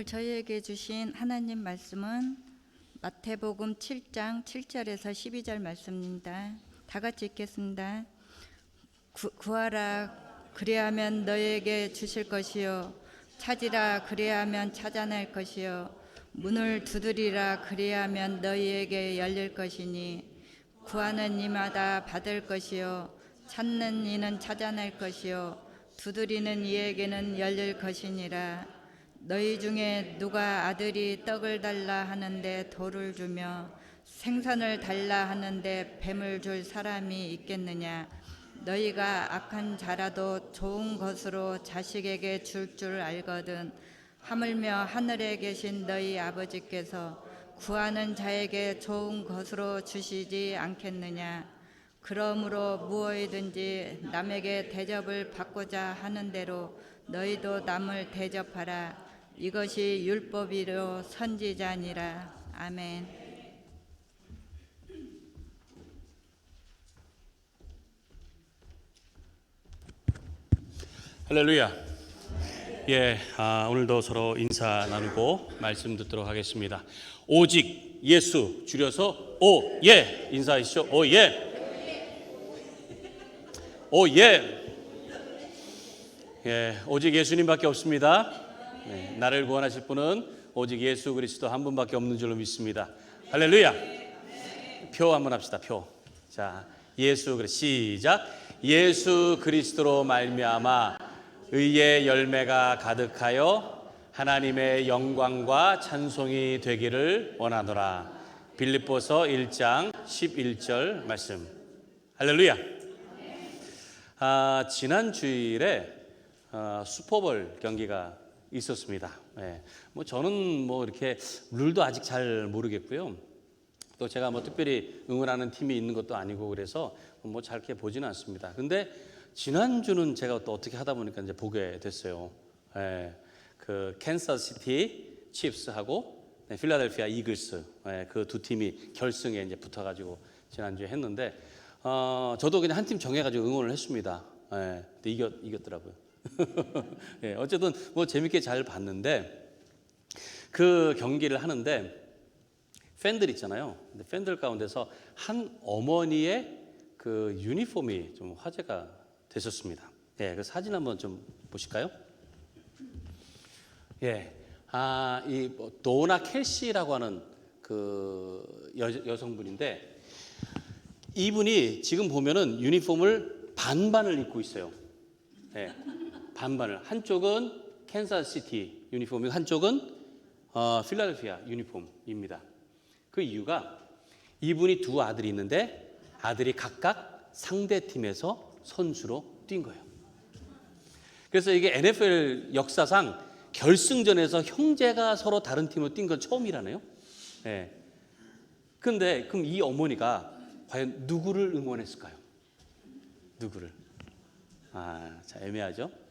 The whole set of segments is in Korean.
오늘 저희에게 주신 하나님 말씀은 마태복음 7장 7절에서 12절 말씀입니다. 다 같이 읽겠습니다. 구하라 그리하면 너희에게 주실 것이요 찾으라 그리하면 찾아낼 것이요 문을 두드리라 그리하면 너희에게 열릴 것이니 구하는 이마다 받을 것이요 찾는 이는 찾아낼 것이요 두드리는 이에게는 열릴 것이니라. 너희 중에 누가 아들이 떡을 달라 하는데 돌을 주며 생선을 달라 하는데 뱀을 줄 사람이 있겠느냐. 너희가 악한 자라도 좋은 것으로 자식에게 줄 알거든 하물며 하늘에 계신 너희 아버지께서 구하는 자에게 좋은 것으로 주시지 않겠느냐. 그러므로 무엇이든지 남에게 대접을 받고자 하는 대로 너희도 남을 대접하라. 이것이 율법이요 선지자니라. 아멘. 할렐루야. 오늘도 서로 인사 나누고 말씀 듣도록 하겠습니다. 오직 예수 줄여서 오예 인사하시죠. 오예. 오예. 오직 예수님밖에 없습니다. 나를 구원하실 분은 오직 예수 그리스도 한 분밖에 없는 줄로 믿습니다. 할렐루야. 표 한번 합시다. 표. 자, 예수 그리스도 시작. 예수 그리스도로 말미암아 의의 열매가 가득하여 하나님의 영광과 찬송이 되기를 원하노라. 빌립보서 1장 11절 말씀. 할렐루야. 지난 주일에 슈퍼볼 경기가 있었습니다. 저는 이렇게 룰도 아직 잘 모르겠고요. 또 제가 특별히 응원하는 팀이 있는 것도 아니고 그래서 잘 이렇게 보지는 않습니다. 근데 지난주는 제가 또 어떻게 하다 보니까 이제 보게 됐어요. 그 캔서시티 칩스하고 필라델피아 이글스 그 두 팀이 결승에 이제 붙어가지고 지난주에 했는데 저도 그냥 한 팀 정해가지고 응원을 했습니다. 근데 이겼더라고요. 어쨌든 재밌게 잘 봤는데 그 경기를 하는데 팬들 있잖아요. 근데 팬들 가운데서 한 어머니의 그 유니폼이 좀 화제가 됐었습니다. 그 사진 한번 좀 보실까요? 이 도나 켈시라고 하는 그 여성분인데 이분이 지금 보면은 유니폼을 반반을 입고 있어요. 반반을. 한쪽은 캔사스시티 유니폼이고 한쪽은 필라델피아 유니폼입니다. 그 이유가 이분이 두 아들이 있는데 아들이 각각 상대 팀에서 선수로 뛴 거예요. 그래서 이게 NFL 역사상 결승전에서 형제가 서로 다른 팀으로 뛴 건 처음이라네요. 그런데 그럼 이 어머니가 과연 누구를 응원했을까요? 누구를? 자, 애매하죠.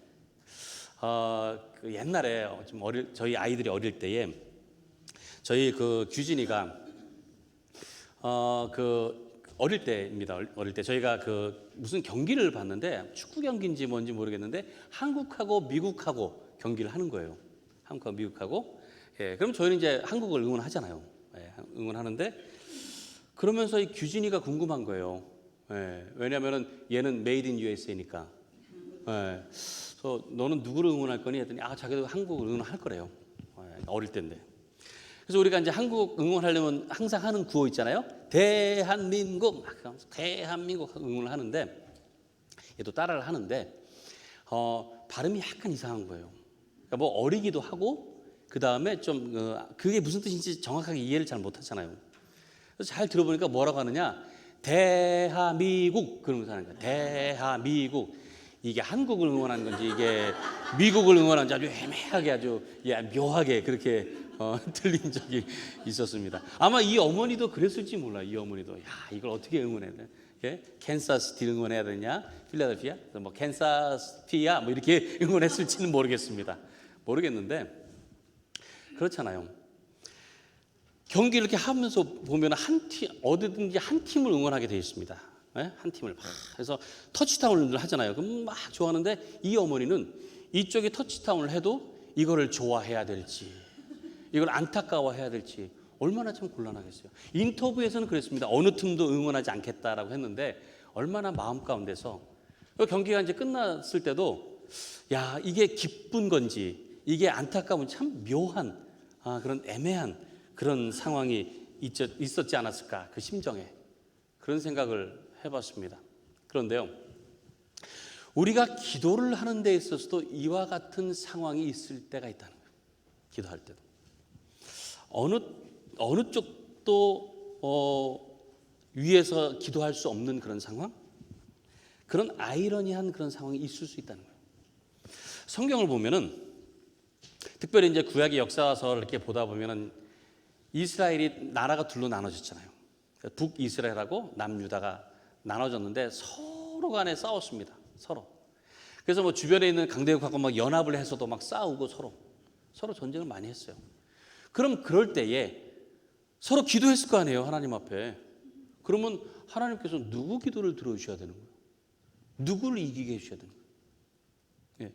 그 옛날에 저희 아이들이 어릴 때에 저희 그 규진이가 어릴 때입니다. 어릴 때 저희가 그 무슨 경기를 봤는데 축구 경기인지 뭔지 모르겠는데 한국하고 미국하고 경기를 하는 거예요. 한국하고 미국하고. 그럼 저희는 이제 한국을 응원하잖아요. 응원하는데 그러면서 이 규진이가 궁금한 거예요. 왜냐하면은 얘는 메이드 인 USA니까. 그래서 너는 누구를 응원할 거니 했더니 자기도 한국을 응원할 거래요. 어릴 때인데. 그래서 우리가 이제 한국 응원하려면 항상 하는 구호 있잖아요. 대한민국, 대한민국 응원을 하는데 얘도 따라를 하는데 발음이 약간 이상한 거예요. 그러니까 어리기도 하고 그 다음에 좀 그게 무슨 뜻인지 정확하게 이해를 잘 못하잖아요. 그래서 잘 들어보니까 뭐라고 하느냐, 대한민국 그러면서 하는 거예요. 대한민국. 이게 한국을 응원하는 건지 이게 미국을 응원하는지 아주 애매하게 아주 묘하게 그렇게 들린 적이 있었습니다. 아마 이 어머니도 그랬을지 몰라요. 이 어머니도 이걸 어떻게 응원해야 돼? 캔사스시티 응원해야 되냐? 필라델피아? 캔사스피아 이렇게 응원했을지는 모르겠는데 그렇잖아요. 경기 이렇게 하면서 보면 어디든지 한 팀을 응원하게 되어 있습니다. 한 팀을 그래서 터치다운을 하잖아요. 그럼 막 좋아하는데 이 어머니는 이쪽에 터치다운을 해도 이거를 좋아해야 될지 이걸 안타까워해야 될지 얼마나 참 곤란하겠어요. 인터뷰에서는 그랬습니다. 어느 팀도 응원하지 않겠다라고 했는데 얼마나 마음 가운데서 경기가 이제 끝났을 때도 야, 이게 기쁜 건지 이게 안타까운 참 묘한 그런 애매한 그런 상황이 있었지 않았을까, 그 심정에 그런 생각을 해봤습니다. 그런데요, 우리가 기도를 하는 데 있어서도 이와 같은 상황이 있을 때가 있다는 거예요. 기도할 때도 어느 쪽도 위에서 기도할 수 없는 그런 상황, 그런 아이러니한 그런 상황이 있을 수 있다는 거예요. 성경을 보면은 특별히 이제 구약의 역사서를 이렇게 보다 보면은 이스라엘이 나라가 둘로 나눠졌잖아요. 북이스라엘하고 남유다가 나눠졌는데 서로 간에 싸웠습니다. 서로. 그래서 뭐 주변에 있는 강대국하고 막 연합을 해서도 막 싸우고 서로 전쟁을 많이 했어요. 그럼 그럴 때에 서로 기도했을 거 아니에요, 하나님 앞에. 그러면 하나님께서 누구 기도를 들어주셔야 되는 거예요? 누구를 이기게 해주셔야 되는 거예요? 예.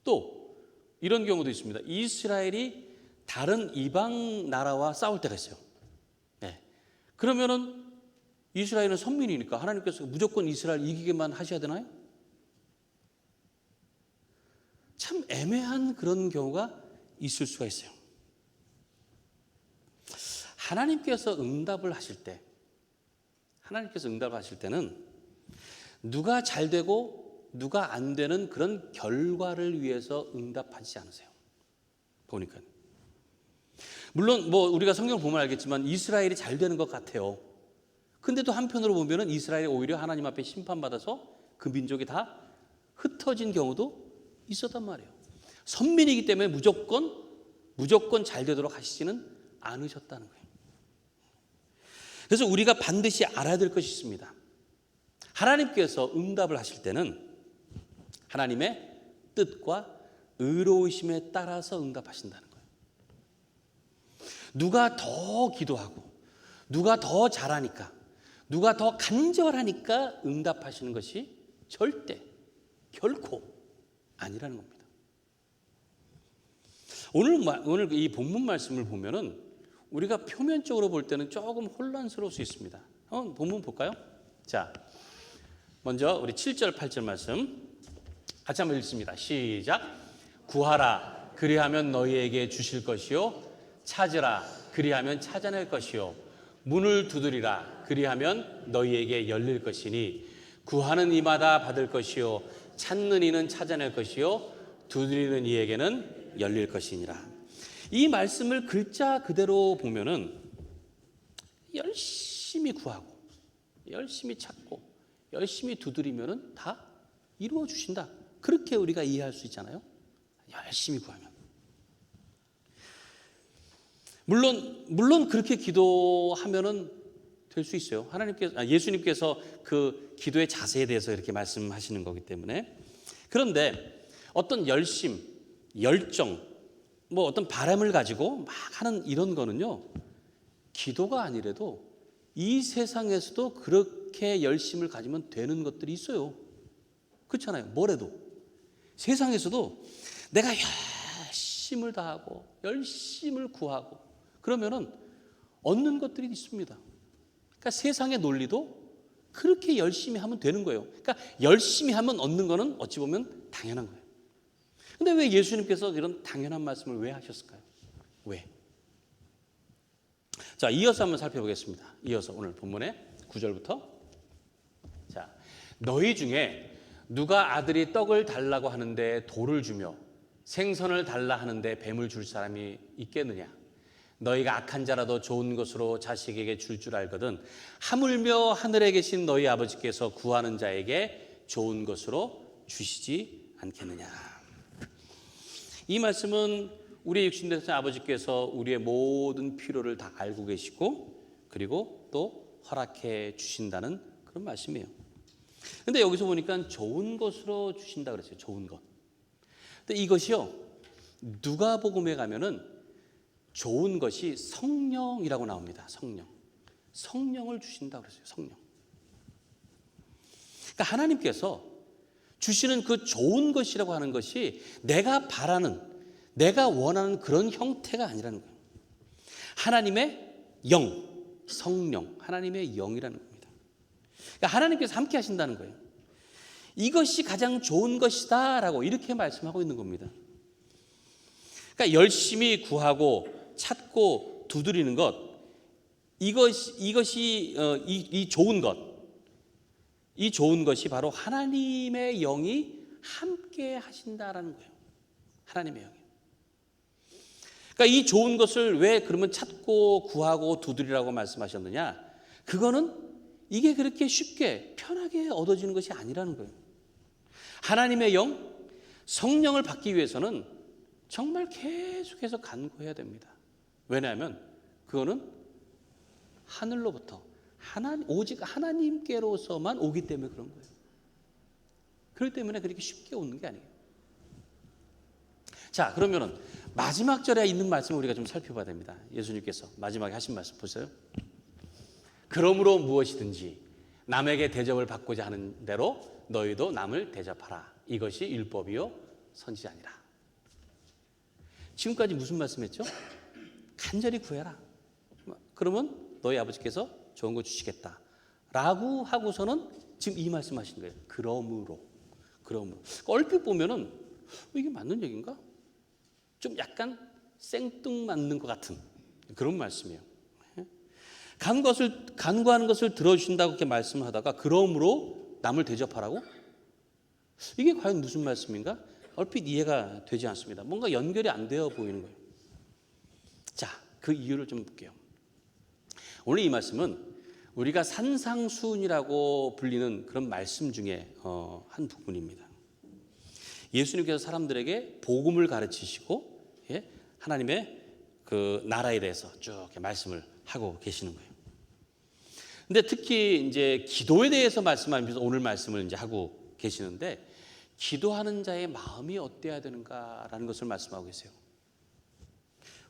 또 이런 경우도 있습니다. 이스라엘이 다른 이방 나라와 싸울 때가 있어요. 네. 그러면은 이스라엘은 선민이니까 하나님께서 무조건 이스라엘 이기게만 하셔야 되나요? 참 애매한 그런 경우가 있을 수가 있어요. 하나님께서 응답을 하실 때는 누가 잘 되고 누가 안 되는 그런 결과를 위해서 응답하지 않으세요. 보니까. 물론 뭐 우리가 성경을 보면 알겠지만 이스라엘이 잘 되는 것 같아요. 근데 또 한편으로 보면은 이스라엘이 오히려 하나님 앞에 심판받아서 그 민족이 다 흩어진 경우도 있었단 말이에요. 선민이기 때문에 무조건 잘 되도록 하시지는 않으셨다는 거예요. 그래서 우리가 반드시 알아야 될 것이 있습니다. 하나님께서 응답을 하실 때는 하나님의 뜻과 의로우심에 따라서 응답하신다는 거예요. 누가 더 기도하고 누가 더 잘하니까 누가 더 간절하니까 응답하시는 것이 결코 아니라는 겁니다. 오늘 이 본문 말씀을 보면은 우리가 표면적으로 볼 때는 조금 혼란스러울 수 있습니다. 본문 볼까요? 자, 먼저 우리 7절, 8절 말씀 같이 한번 읽습니다. 시작. 구하라, 그리하면 너희에게 주실 것이요. 찾으라, 그리하면 찾아낼 것이요. 문을 두드리라, 그리하면 너희에게 열릴 것이니 구하는 이마다 받을 것이요. 찾는 이는 찾아낼 것이요. 두드리는 이에게는 열릴 것이니라. 이 말씀을 글자 그대로 보면은 열심히 구하고 열심히 찾고 열심히 두드리면은 다 이루어 주신다. 그렇게 우리가 이해할 수 있잖아요. 열심히 구하면. 물론 그렇게 기도하면은 될 수 있어요. 예수님께서 그 기도의 자세에 대해서 이렇게 말씀하시는 거기 때문에. 그런데 어떤 열심, 열정, 뭐 어떤 바람을 가지고 막 하는 이런 거는요, 기도가 아니라도 이 세상에서도 그렇게 열심을 가지면 되는 것들이 있어요. 그렇잖아요. 뭐래도 세상에서도 내가 열심을 다하고 열심을 구하고 그러면은 얻는 것들이 있습니다. 그러니까 세상의 논리도 그렇게 열심히 하면 되는 거예요. 그러니까 열심히 하면 얻는 거는 어찌 보면 당연한 거예요. 근데 왜 예수님께서 이런 당연한 말씀을 왜 하셨을까요? 왜? 자, 이어서 한번 살펴보겠습니다. 이어서 오늘 본문의 9절부터. 자, 너희 중에 누가 아들이 떡을 달라고 하는데 돌을 주며 생선을 달라 하는데 뱀을 줄 사람이 있겠느냐? 너희가 악한 자라도 좋은 것으로 자식에게 줄 알거든 하물며 하늘에 계신 너희 아버지께서 구하는 자에게 좋은 것으로 주시지 않겠느냐? 이 말씀은 우리의 육신되신 아버지께서 우리의 모든 필요를 다 알고 계시고 그리고 또 허락해 주신다는 그런 말씀이에요. 근데 여기서 보니까 좋은 것으로 주신다 그랬어요. 좋은 것. 근데 이것이요, 누가복음에 가면은 좋은 것이 성령이라고 나옵니다. 성령을 주신다 그랬어요. 성령. 그러니까 하나님께서 주시는 그 좋은 것이라고 하는 것이 내가 바라는, 내가 원하는 그런 형태가 아니라는 거예요. 하나님의 영, 성령, 하나님의 영이라는 겁니다. 그러니까 하나님께서 함께 하신다는 거예요. 이것이 가장 좋은 것이다라고 이렇게 말씀하고 있는 겁니다. 그러니까 열심히 구하고 찾고 두드리는 것, 이것이 이 좋은 것, 이 좋은 것이 바로 하나님의 영이 함께 하신다라는 거예요. 하나님의 영이. 그러니까 이 좋은 것을 왜 그러면 찾고 구하고 두드리라고 말씀하셨느냐? 그거는 이게 그렇게 쉽게 편하게 얻어지는 것이 아니라는 거예요. 하나님의 영, 성령을 받기 위해서는 정말 계속해서 간구해야 됩니다. 왜냐하면 그거는 하늘로부터 오직 하나님께로서만 오기 때문에 그런 거예요. 그렇기 때문에 그렇게 쉽게 오는 게 아니에요. 자, 그러면은 마지막 절에 있는 말씀을 우리가 좀 살펴봐야 됩니다. 예수님께서 마지막에 하신 말씀 보세요. 그러므로 무엇이든지 남에게 대접을 받고자 하는 대로 너희도 남을 대접하라. 이것이 율법이요 선지자니라. 지금까지 무슨 말씀했죠? 간절히 구해라. 그러면 너희 아버지께서 좋은 거 주시겠다. 라고 하고서는 지금 이 말씀하신 거예요. 그러므로. 얼핏 보면은 이게 맞는 얘기인가? 좀 약간 생뚱맞는 것 같은 그런 말씀이에요. 간구하는 것을 들어주신다고 이렇게 말씀하다가 그러므로 남을 대접하라고? 이게 과연 무슨 말씀인가? 얼핏 이해가 되지 않습니다. 뭔가 연결이 안 되어 보이는 거예요. 자, 그 이유를 좀 볼게요. 오늘 이 말씀은 우리가 산상수훈이라고 불리는 그런 말씀 중에 한 부분입니다. 예수님께서 사람들에게 복음을 가르치시고 하나님의 그 나라에 대해서 쭉 이렇게 말씀을 하고 계시는 거예요. 근데 특히 이제 기도에 대해서 말씀하면서 오늘 말씀을 이제 하고 계시는데 기도하는 자의 마음이 어때야 되는가라는 것을 말씀하고 계세요.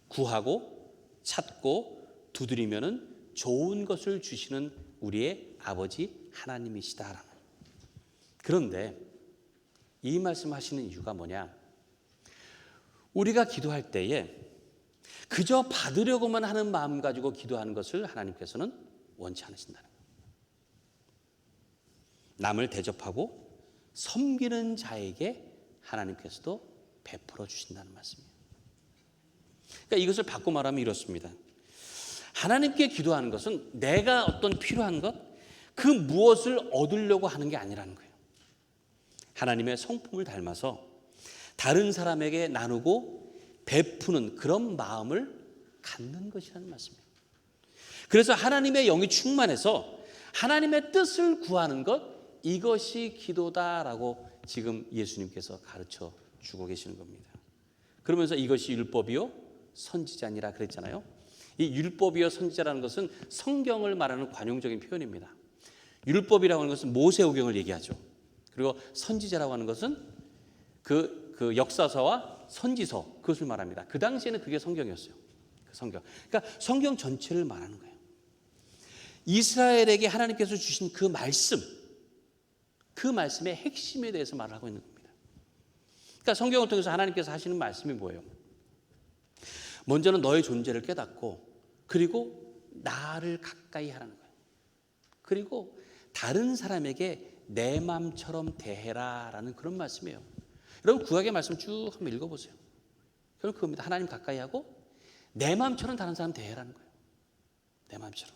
구하고 찾고 두드리면은 좋은 것을 주시는 우리의 아버지 하나님이시다라는. 그런데 이 말씀하시는 이유가 뭐냐? 우리가 기도할 때에 그저 받으려고만 하는 마음 가지고 기도하는 것을 하나님께서는 원치 않으신다는 거예요. 남을 대접하고 섬기는 자에게 하나님께서도 베풀어 주신다는 말씀이에요. 그러니까 이것을 바꿔 말하면 이렇습니다. 하나님께 기도하는 것은 내가 어떤 필요한 것, 그 무엇을 얻으려고 하는 게 아니라는 거예요. 하나님의 성품을 닮아서 다른 사람에게 나누고 베푸는 그런 마음을 갖는 것이라는 말씀이에요. 그래서 하나님의 영이 충만해서 하나님의 뜻을 구하는 것, 이것이 기도다라고 지금 예수님께서 가르쳐 주고 계시는 겁니다. 그러면서 이것이 율법이요 선지자니라 그랬잖아요. 이 율법이요 선지자라는 것은 성경을 말하는 관용적인 표현입니다. 율법이라고 하는 것은 모세오경을 얘기하죠. 그리고 선지자라고 하는 것은 그 역사서와 선지서, 그것을 말합니다. 그 당시에는 그게 성경이었어요. 그 성경. 그러니까 성경 전체를 말하는 거예요. 이스라엘에게 하나님께서 주신 그 말씀, 그 말씀의 핵심에 대해서 말을 하고 있는 겁니다. 그러니까 성경을 통해서 하나님께서 하시는 말씀이 뭐예요? 먼저는 너의 존재를 깨닫고, 그리고 나를 가까이 하라는 거예요. 그리고 다른 사람에게 내 마음처럼 대해라라는 그런 말씀이에요. 여러분 구약의 말씀 쭉 한번 읽어보세요. 그럼 그겁니다. 하나님 가까이 하고 내 마음처럼 다른 사람 대해라는 거예요. 내 마음처럼.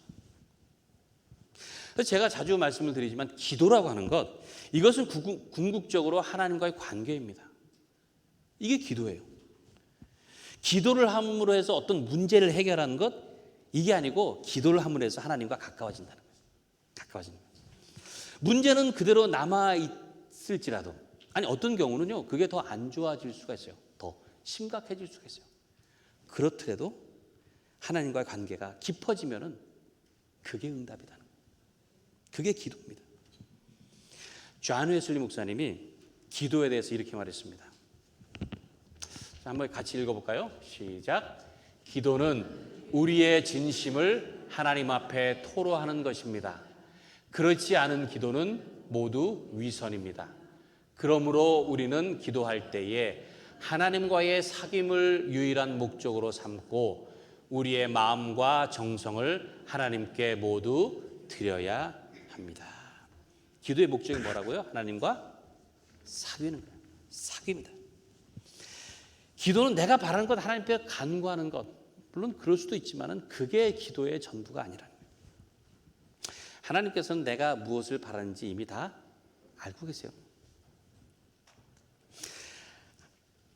그래서 제가 자주 말씀을 드리지만 기도라고 하는 것, 이것은 궁극적으로 하나님과의 관계입니다. 이게 기도예요. 기도를 함으로 해서 어떤 문제를 해결하는 것, 이게 아니고 기도를 함으로 해서 하나님과 가까워진다는 거예요. 가까워지는 거예요. 문제는 그대로 남아 있을지라도, 아니 어떤 경우는요 그게 더 안 좋아질 수가 있어요. 더 심각해질 수가 있어요. 그렇더라도 하나님과의 관계가 깊어지면은 그게 응답이라는 거예요. 그게 기도입니다. 존 웨슬리 목사님이 기도에 대해서 이렇게 말했습니다. 자, 한번 같이 읽어볼까요? 시작. 기도는 우리의 진심을 하나님 앞에 토로하는 것입니다. 그렇지 않은 기도는 모두 위선입니다. 그러므로 우리는 기도할 때에 하나님과의 사귐을 유일한 목적으로 삼고 우리의 마음과 정성을 하나님께 모두 드려야 합니다. 기도의 목적이 뭐라고요? 하나님과 사귀는 거예요. 사귑니다. 기도는 내가 바라는 것, 하나님께 간구하는 것, 물론 그럴 수도 있지만은 그게 기도의 전부가 아니라는 거예요. 하나님께서는 내가 무엇을 바라는지 이미 다 알고 계세요.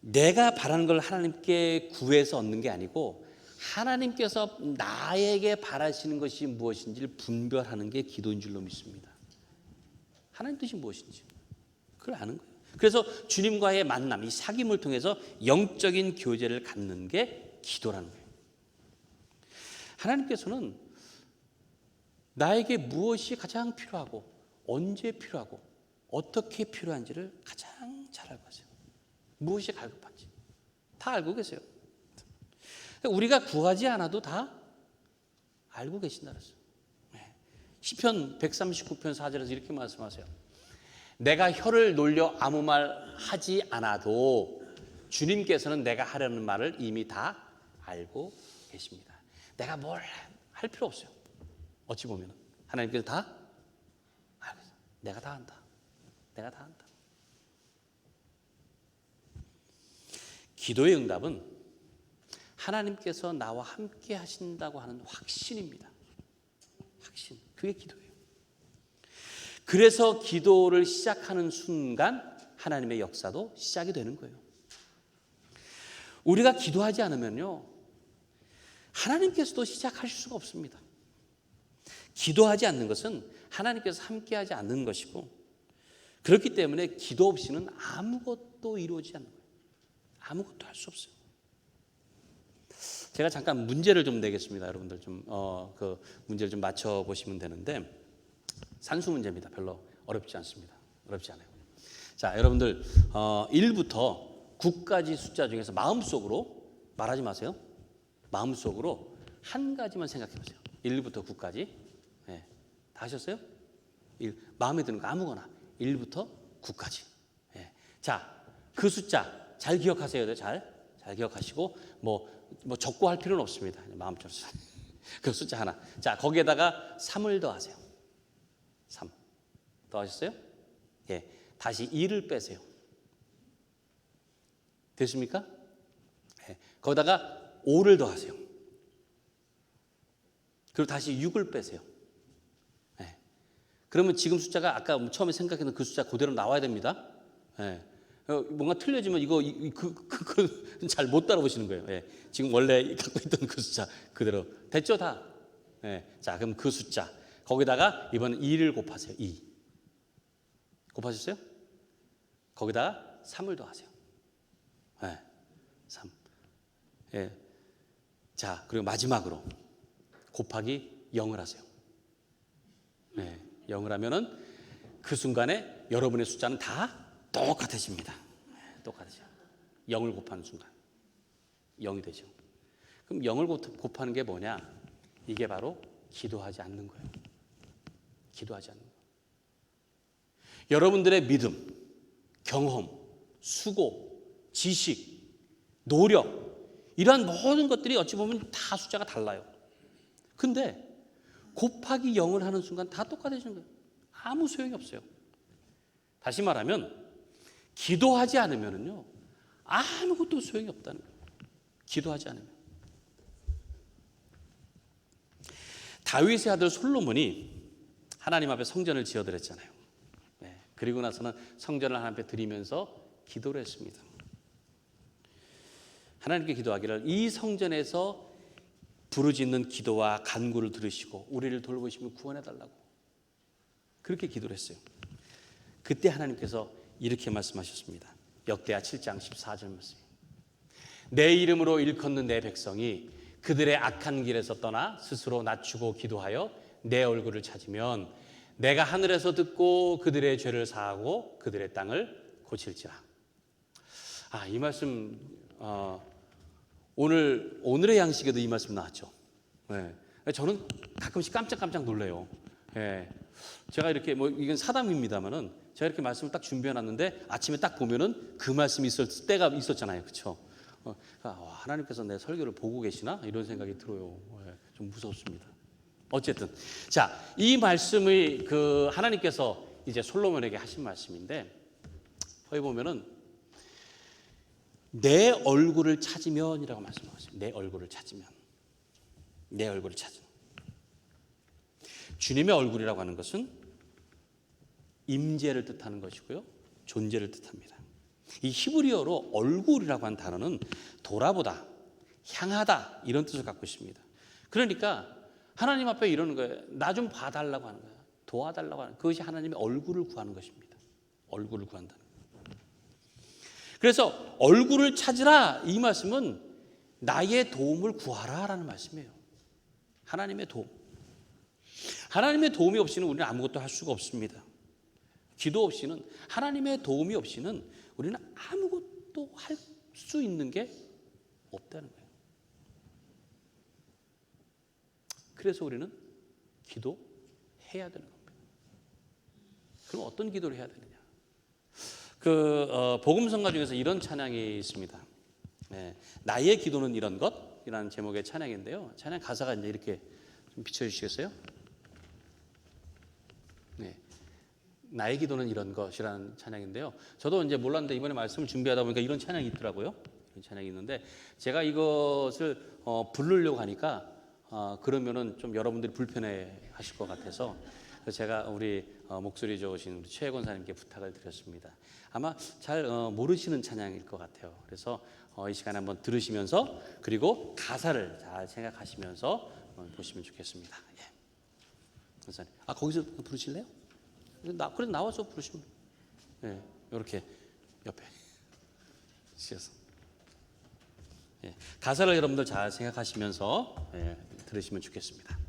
내가 바라는 걸 하나님께 구해서 얻는 게 아니고 하나님께서 나에게 바라시는 것이 무엇인지를 분별하는 게 기도인 줄로 믿습니다. 하나님 뜻이 무엇인지 그걸 아는 거예요. 그래서 주님과의 만남, 이 사귐을 통해서 영적인 교제를 갖는 게 기도라는 거예요. 하나님께서는 나에게 무엇이 가장 필요하고 언제 필요하고 어떻게 필요한지를 가장 잘 알고 계세요. 무엇이 갈급한지 다 알고 계세요. 우리가 구하지 않아도 다 알고 계신다 그랬어요. 시편 139편 4절에서 이렇게 말씀하세요. 내가 혀를 놀려 아무 말 하지 않아도 주님께서는 내가 하려는 말을 이미 다 알고 계십니다. 내가 뭘 할 필요 없어요. 어찌 보면 하나님께서 다 알고 있어요. 내가 다 한다. 내가 다 한다. 기도의 응답은 하나님께서 나와 함께 하신다고 하는 확신입니다. 확신. 그게 기도예요. 그래서 기도를 시작하는 순간 하나님의 역사도 시작이 되는 거예요. 우리가 기도하지 않으면요, 하나님께서도 시작하실 수가 없습니다. 기도하지 않는 것은 하나님께서 함께하지 않는 것이고, 그렇기 때문에 기도 없이는 아무것도 이루어지지 않는 거예요. 아무것도 할 수 없어요. 제가 잠깐 문제를 좀 내겠습니다. 여러분들 그 문제를 좀 맞춰 보시면 되는데, 산수 문제입니다. 별로 어렵지 않습니다. 어렵지 않아요. 자, 여러분들 1부터 9까지 숫자 중에서 마음속으로 말하지 마세요. 마음속으로 한 가지만 생각해 보세요. 1부터 9까지. 네. 다 하셨어요? 마음에 드는 거 아무거나 1부터 9까지. 네. 자, 그 숫자 잘 기억하세요. 잘 기억하시고 뭐 적고 할 필요는 없습니다. 마음처럼 그 숫자 하나. 자, 거기에다가 3을 더하세요. 3 더하셨어요? 예. 다시 2를 빼세요. 됐습니까? 예. 거기다가 5를 더하세요. 그리고 다시 6을 빼세요. 예. 그러면 지금 숫자가 아까 처음에 생각했던 그 숫자 그대로 나와야 됩니다. 예. 뭔가 틀려지면 이거 잘 못 따라보시는 거예요. 예. 지금 원래 갖고 있던 그 숫자 그대로 됐죠 다. 예. 자, 그럼 그 숫자 거기다가 이번엔 2를 곱하세요. 2 곱하셨어요? 거기다가 3을 더하세요. 예. 3. 예. 자, 그리고 마지막으로 곱하기 0을 하세요. 네, 0을 하면은 그 순간에 여러분의 숫자는 다 똑같아집니다. 똑같아져요. 0을 곱하는 순간 0이 되죠. 그럼 0을 곱하는 게 뭐냐? 이게 바로 기도하지 않는 거예요. 기도하지 않는 거예요. 여러분들의 믿음, 경험, 수고, 지식, 노력 이러한 모든 것들이 어찌 보면 다 숫자가 달라요. 근데 곱하기 0을 하는 순간 다 똑같아지는 거예요. 아무 소용이 없어요. 다시 말하면 기도하지 않으면요 아무것도 소용이 없다는 거예요. 기도하지 않으면. 다윗의 아들 솔로몬이 하나님 앞에 성전을 지어드렸잖아요. 네. 그리고 나서는 성전을 하나님 앞에 드리면서 기도를 했습니다. 하나님께 기도하기를 이 성전에서 부르짖는 기도와 간구를 들으시고 우리를 돌보시면 구원해달라고 그렇게 기도를 했어요. 그때 하나님께서 이렇게 말씀하셨습니다. 역대하 7장 14절 말씀. 내 이름으로 일컫는 내 백성이 그들의 악한 길에서 떠나 스스로 낮추고 기도하여 내 얼굴을 찾으면 내가 하늘에서 듣고 그들의 죄를 사하고 그들의 땅을 고칠지라. 이 말씀 오늘의 양식에도 이 말씀 나왔죠. 네. 저는 가끔씩 깜짝 놀래요. 네. 제가 이렇게 이건 사담입니다만은 제가 이렇게 말씀을 딱 준비해 놨는데 아침에 딱 보면은 그 말씀이 있을 때가 있었잖아요, 그렇죠? 하나님께서 내 설교를 보고 계시나 이런 생각이 들어요. 좀 무섭습니다. 어쨌든 자, 이 말씀의 그 하나님께서 이제 솔로몬에게 하신 말씀인데, 거기 보면은 내 얼굴을 찾으면이라고 말씀하셨어요. 내 얼굴을 찾으면, 내 얼굴을 찾으면. 주님의 얼굴이라고 하는 것은 임재를 뜻하는 것이고요, 존재를 뜻합니다. 이 히브리어로 얼굴이라고 하는 단어는 돌아보다, 향하다 이런 뜻을 갖고 있습니다. 그러니까 하나님 앞에 이러는 거예요. 나 좀 봐달라고 하는 거예요. 도와달라고 하는, 그것이 하나님의 얼굴을 구하는 것입니다. 얼굴을 구한다는 거예요. 그래서 얼굴을 찾으라, 이 말씀은 나의 도움을 구하라라는 말씀이에요. 하나님의 도움. 하나님의 도움이 없이는 우리는 아무것도 할 수가 없습니다. 기도 없이는, 하나님의 도움이 없이는 우리는 아무것도 할 수 있는 게 없다는 거예요. 그래서 우리는 기도해야 되는 겁니다. 그럼 어떤 기도를 해야 되느냐? 복음성가 중에서 이런 찬양이 있습니다. 나의 기도는 이런 것이라는 제목의 찬양인데요. 찬양 가사가 이제 이렇게 좀 비춰주시겠어요? 나의 기도는 이런 것이라는 찬양인데요. 저도 이제 몰랐는데 이번에 말씀을 준비하다 보니까 이런 찬양이 있더라고요. 이런 찬양이 있는데 제가 이것을 부르려고 하니까 그러면은 좀 여러분들이 불편해 하실 것 같아서 제가 우리 목소리 좋으신 우리 최 권사님께 부탁을 드렸습니다. 아마 잘 모르시는 찬양일 것 같아요. 그래서 이 시간에 한번 들으시면서, 그리고 가사를 잘 생각하시면서 보시면 좋겠습니다. 예. 권사님, 거기서 부르실래요? 그래 나와서 부르시면, 예, 이렇게 옆에 쓰셔서, 예, 가사를 여러분들 잘 생각하시면서 들으시면 좋겠습니다.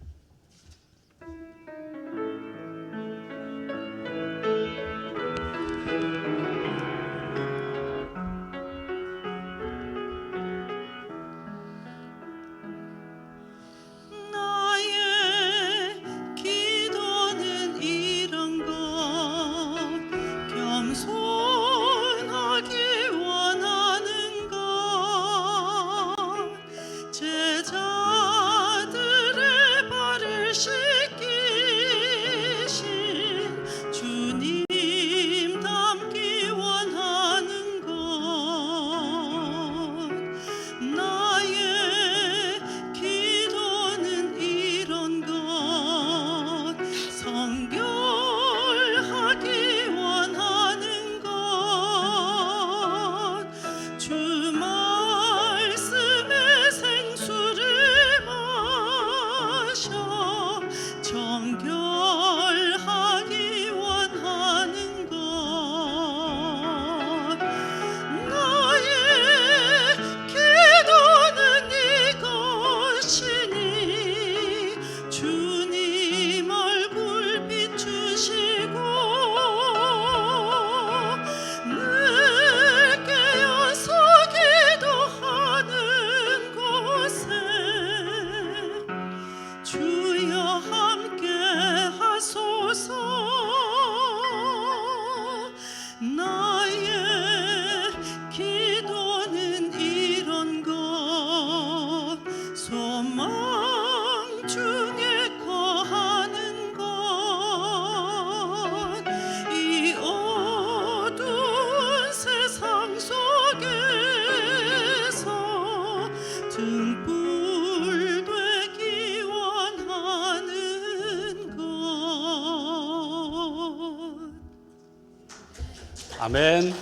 아멘.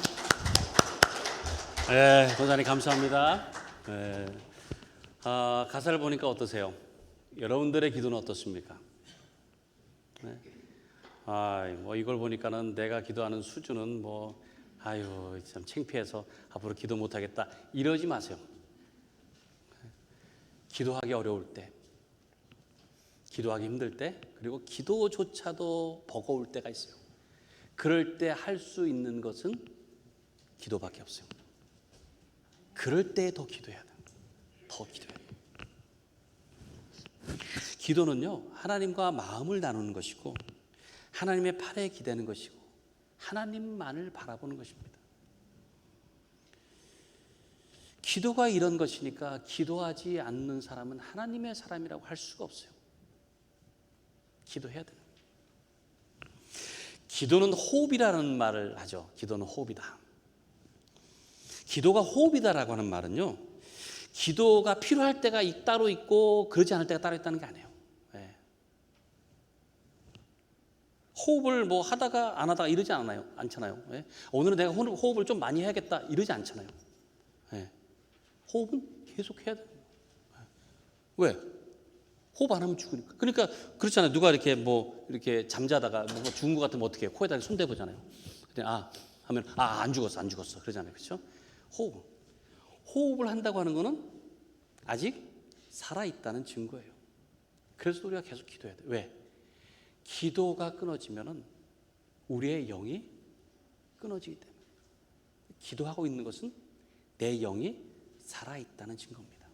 네, 권사님 감사합니다. 네. 가사를 보니까 어떠세요? 여러분들의 기도는 어떻습니까? 네. 뭐 이걸 보니까는 내가 기도하는 수준은 참 창피해서 앞으로 기도 못하겠다 이러지 마세요. 기도하기 어려울 때, 기도하기 힘들 때, 그리고 기도조차도 버거울 때가 있어요. 그럴 때 할 수 있는 것은 기도밖에 없어요. 그럴 때 더 기도해야 돼요. 더 기도해야 돼요. 기도는요, 하나님과 마음을 나누는 것이고, 하나님의 팔에 기대는 것이고, 하나님만을 바라보는 것입니다. 기도가 이런 것이니까 기도하지 않는 사람은 하나님의 사람이라고 할 수가 없어요. 기도해야 돼요. 기도는 호흡이라는 말을 하죠. 기도는 호흡이다. 기도가 호흡이다라고 하는 말은요, 기도가 필요할 때가 따로 있고 그렇지 않을 때가 따로 있다는 게 아니에요. 네. 호흡을 뭐 하다가 안 하다가 이러지 않잖아요. 네. 오늘은 내가 호흡을 좀 많이 해야겠다 이러지 않잖아요. 네. 호흡은 계속 해야 돼요. 왜? 호흡 안 하면 죽으니까. 그러니까 그렇잖아요. 누가 이렇게 뭐 이렇게 잠자다가 뭔가 죽은 것 같으면 어떻게 해요? 코에다 손 대보잖아요. 그냥 하면 안 죽었어 그러잖아요. 그렇죠? 호흡을 한다고 하는 거는 아직 살아있다는 증거예요. 그래서 우리가 계속 기도해야 돼요. 왜? 기도가 끊어지면은 우리의 영이 끊어지기 때문에. 기도하고 있는 것은 내 영이 살아있다는 증거입니다.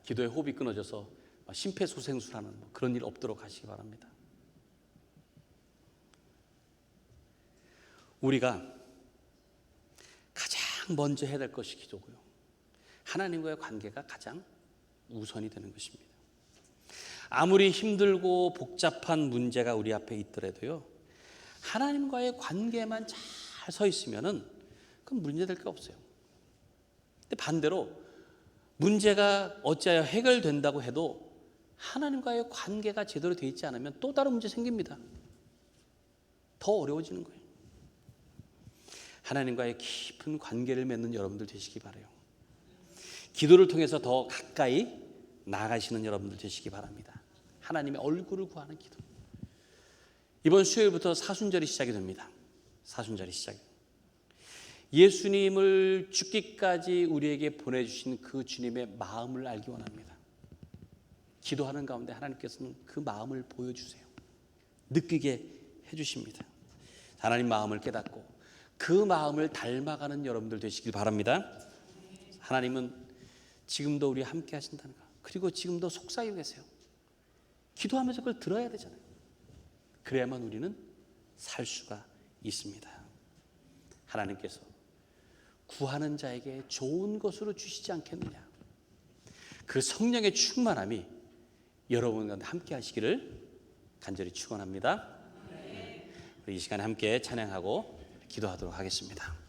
기도의 호흡이 끊어져서 심폐소생술하는 그런 일 없도록 하시기 바랍니다. 우리가 가장 먼저 해야 될 것이 기도고요. 하나님과의 관계가 가장 우선이 되는 것입니다. 아무리 힘들고 복잡한 문제가 우리 앞에 있더라도요, 하나님과의 관계만 잘 서 있으면은 그건 문제될 게 없어요. 근데 반대로 문제가 어찌하여 해결된다고 해도 하나님과의 관계가 제대로 되어 있지 않으면 또 다른 문제 생깁니다. 더 어려워지는 거예요. 하나님과의 깊은 관계를 맺는 여러분들 되시기 바라요. 기도를 통해서 더 가까이 나아가시는 여러분들 되시기 바랍니다. 하나님의 얼굴을 구하는 기도. 이번 수요일부터 사순절이 시작이 됩니다. 사순절이 시작. 예수님을 죽기까지 우리에게 보내주신 그 주님의 마음을 알기 원합니다. 기도하는 가운데 하나님께서는 그 마음을 보여주세요. 느끼게 해주십니다. 하나님 마음을 깨닫고 그 마음을 닮아가는 여러분들 되시길 바랍니다. 하나님은 지금도 우리 함께 하신다는 거, 그리고 지금도 속삭이고 계세요. 기도하면서 그걸 들어야 되잖아요. 그래야만 우리는 살 수가 있습니다. 하나님께서 구하는 자에게 좋은 것으로 주시지 않겠느냐. 그 성령의 충만함이 여러분과 함께 하시기를 간절히 축원합니다. 우리 이 시간에 함께 찬양하고 기도하도록 하겠습니다.